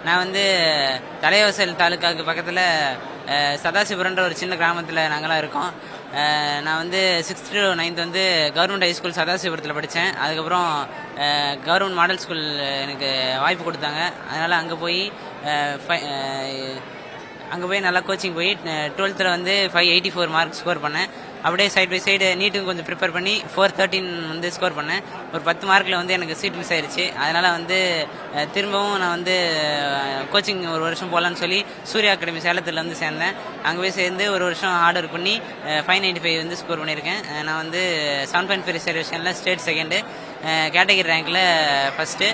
நான் வந்து தலைவாசல் தாலுக்காவுக்கு பக்கத்தில் சதாசிவபுரன்ற ஒரு சின்ன கிராமத்தில் நாங்களாம் இருக்கோம். நான் வந்து 6th to 9th வந்து கவர்மெண்ட் ஹைஸ்கூல் சதாசிவபுரத்தில் படித்தேன். அதுக்கப்புறம் கவர்மெண்ட் மாடல் ஸ்கூல் எனக்கு வாய்ப்பு கொடுத்தாங்க. அதனால் அங்கே போய் நல்லா கோச்சிங் போய் 12th வந்து 584 மார்க் ஸ்கோர் பண்ணேன். அப்படியே சைட் பை சைடு நீட்டுக்கு கொஞ்சம் ப்ரிப்பேர் பண்ணி 413 வந்து ஸ்கோர் பண்ணேன். ஒரு 10 மார்க்கில் வந்து எனக்கு சீட் மிஸ் ஆயிடுச்சு. அதனால் வந்து திரும்பவும் நான் வந்து கோச்சிங் ஒரு வருஷம் போகலான்னு சொல்லி சூர்யா அகாடமி சேலத்தில் வந்து சேர்ந்தேன். அங்கே போய் சேர்ந்து ஒரு வருஷம் ஆர்டர் பண்ணி 595 வந்து ஸ்கோர் பண்ணியிருக்கேன். நான் வந்து 7.5 ரிசர்வேஷனில் ஸ்டேட் செகண்டு, கேட்டகரி ரேங்கில் ஃபஸ்ட்டு.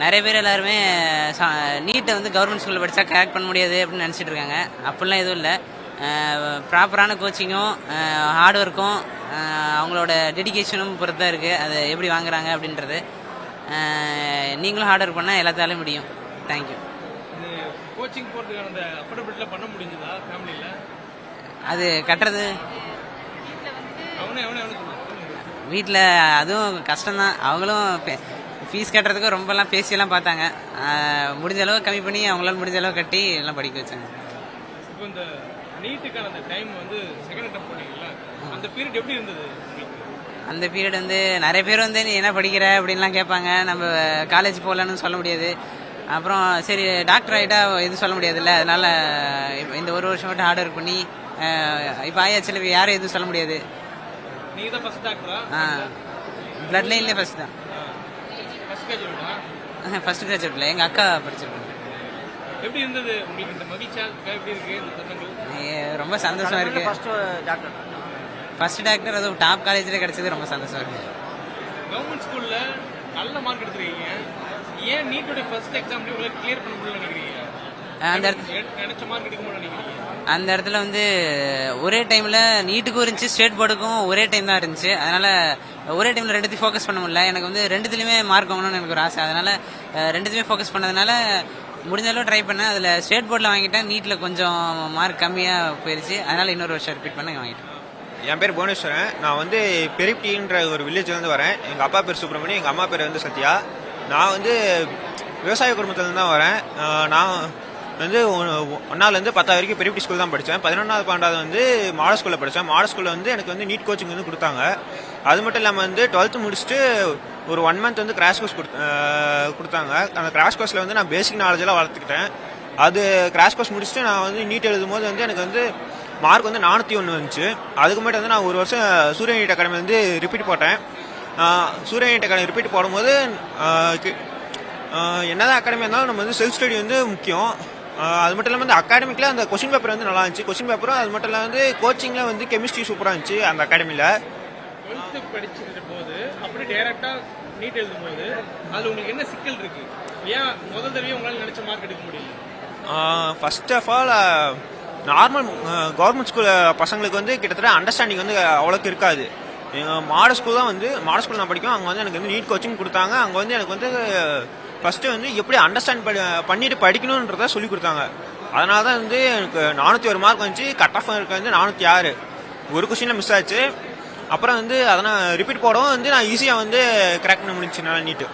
நிறைய பேர் எல்லாருமே நீட்டை வந்து கவர்மெண்ட் ஸ்கூலில் படித்தா கிராக் பண்ண முடியாது அப்படின்னு நினச்சிட்டு இருக்காங்க. அப்படிலாம் எதுவும் இல்லை. ப்ராப்பரான கோச்சிங்கும் ஹார்ட் ஒர்க்கும் அவங்களோட டெடிக்கேஷனும் பொறுத்து தான் இருக்குது. அது எப்படி வாங்குறாங்க அப்படின்றது. நீங்களும் ஹார்ட் ஒர்க் பண்ணால் எல்லாத்தாலும் முடியும். தேங்க்யூ. கோச்சிங் போகிறதுக்கான அஃபோர்டபிலிட்டியில் பண்ண முடிஞ்சதா ஃபேமிலியில்? அது கட்டுறது வீட்டில் அதுவும் கஷ்டம்தான். அவங்களும் ஃபீஸ் கட்டுறதுக்கு ரொம்பலாம் பேசியெல்லாம் பார்த்தாங்க. முடிஞ்ச அளவு கம்மி பண்ணி அவங்களால முடிஞ்ச அளவு கட்டி எல்லாம் படிக்க வச்சாங்க. இப்போ இந்த நீட்டுக்கான அந்த டைம் வந்து செகண்ட் அட்டெம்ப்ட் பண்ணீங்கல்ல, அந்த பீரியட் எப்படி இருந்தது? அந்த பீரியட் வந்து நிறைய பேர் வந்து நீ என்ன படிக்கிற அப்படின்லாம் கேட்பாங்க. நம்ம காலேஜ் போகலன்னு சொல்ல முடியாது. அப்புறம் சரி டாக்டர் ஆகிட்டா எதுவும் சொல்ல முடியாதுல்ல. அதனால் இந்த ஒரு வருஷம் மட்டும் ஹார்ட் ஒர்க் பண்ணி இப்போ ஆயாச்சில் யாரும் எதுவும் சொல்ல முடியாது. நீங்கள் தான் ஃபஸ்ட் டாக்டரா? பிளட் லைன்லேயே ஃபஸ்ட் தான். ஃபர்ஸ்ட் கிராஜுவேட்ல எங்கள் அக்கா படிச்சிருக்காங்க. எப்படி இருந்தது உங்களுக்கு இந்த மகிழ்ச்சியா? எப்படி இருக்கு இந்த தருணங்கள்? ரொம்ப சந்தோஷமா இருக்கு. ஃபர்ஸ்ட் டாக்டர் அதுவும் டாப் காலேஜ்ல கிடைச்சது ரொம்ப சந்தோஷமா இருக்கு. கவர்மெண்ட் ஸ்கூல்ல நல்ல மார்க் எடுத்துருக்கீங்க. ஏன் நீட்டோட ஃபர்ஸ்ட் எக்ஸாம்ல உங்களுக்கு கிளியர் பண்ண முடியல நினைக்கிறீங்க? அந்த நினைச்ச மார்க் எடுக்க முடியல நினைக்கிறீங்க? அந்த இடத்துல வந்து ஒரே டைமில் நீட்டுக்கும் இருந்துச்சு, ஸ்டேட் போர்டுக்கும் ஒரே டைம் தான் இருந்துச்சு. அதனால் ஒரே டைமில் ரெண்டுத்தையும் ஃபோக்கஸ் பண்ண முடியல. எனக்கு வந்து ரெண்டுத்துலையுமே மார்க் வாங்கணும்னு எனக்கு ஒரு ஆசை. அதனால் ரெண்டுத்தையுமே ஃபோக்கஸ் பண்ணதுனால முடிஞ்ச அளவு ட்ரை பண்ணேன். அதில் ஸ்டேட் போர்டில் வாங்கிட்டேன். நீட்டில் கொஞ்சம் மார்க் கம்மியாக போயிடுச்சு. அதனால் இன்னொரு வருஷம் ரிப்பீட் பண்ண வாங்கிட்டேன். என் பேர் புவனேஸ்வரன். நான் வந்து பெரிப்டின்ற ஒரு வில்லேஜ்லேருந்து வரேன். எங்கள் அப்பா பேர் சுப்பிரமணியம், எங்கள் அம்மா பேர் வந்து சத்யா. நான் வந்து விவசாய குடும்பத்துலேருந்து தான் வரேன். நான் வந்து 1லேருந்து 10 வரைக்கும் பெரிப்டி ஸ்கூல் தான் படித்தேன். 11வது 12வது வந்து மாடல் ஸ்கூலில் படித்தேன். மாடல் ஸ்கூலில் வந்து எனக்கு வந்து நீட் கோச்சிங் வந்து கொடுத்தாங்க. அது மட்டும் இல்லாமல் வந்து 12th முடிச்சுட்டு ஒரு 1 month வந்து கிராஷ் கோர்ஸ் கொடுத்தாங்க. அந்த கிராஷ் கோர்ஸில் வந்து நான் பேசிக் நாலேஜெல்லாம் வளர்த்துக்கிட்டேன். அது கிராஷ் கோர்ஸ் முடிச்சுட்டு நான் வந்து நீட் எழுதும் போது வந்து எனக்கு வந்து மார்க் வந்து 401 வந்துச்சு. அதுக்கு மட்டும் வந்து நான் ஒரு வருஷம் சூரிய நீட் அகாடமி வந்து ரிப்பீட் போட்டேன். சூரிய நீட் அகாடமி ரிப்பீட் போடும்போது என்னதான் அகாடமி இருந்தாலும் நம்ம வந்து செல்ஃப் ஸ்டடி வந்து முக்கியம். அது மட்டும் இல்லாமல் வந்து அகாடமிக்கில் அந்த கொஸ்டின் பேப்பர் வந்து நல்லா இருந்துச்சு. கொஸ்டின் பேப்பரும் அது மட்டும் இல்லாமல் வந்து கோச்சிங்கில் வந்து கெமிஸ்ட்ரி சூப்பராக இருந்துச்சு அந்த அகாடமியில். 12th படிச்சுட்டு போது அப்படி டைரெக்டாக நீட் எழுதும் போது அது உங்களுக்கு என்ன சிக்கல் இருக்கு? ஏன் முதல் தடவை உங்களால் நினைச்ச மார்க் எடுக்க முடியல? First of all normal government school பசங்களுக்கு வந்து கிட்டத்தட்ட அண்டர்ஸ்டாண்டிங் வந்து அவ்வளோக்கு இருக்காது. மாடல் ஸ்கூல் தான் வந்து மாடல் ஸ்கூல் நான் படிக்கும். அங்கே வந்து எனக்கு வந்து நீட் கோச்சிங் கொடுத்தாங்க. அங்கே வந்து எனக்கு வந்து ஃபஸ்ட்டு வந்து எப்படி அண்டர்ஸ்டாண்ட் பண்ணிட்டு படிக்கணுன்றத சொல்லி கொடுத்தாங்க. அதனால தான் வந்து எனக்கு 401 மார்க் வந்துச்சு. கட் ஆஃப் எனக்கு வந்து 406. ஒரு கொஸ்டினில் மிஸ் ஆச்சு. அப்புறம் வந்து அதை நான் ரிப்பீட் போடவும் வந்து நான் ஈஸியாக வந்து கிராக் பண்ண முடிஞ்சுனால நீட்டு.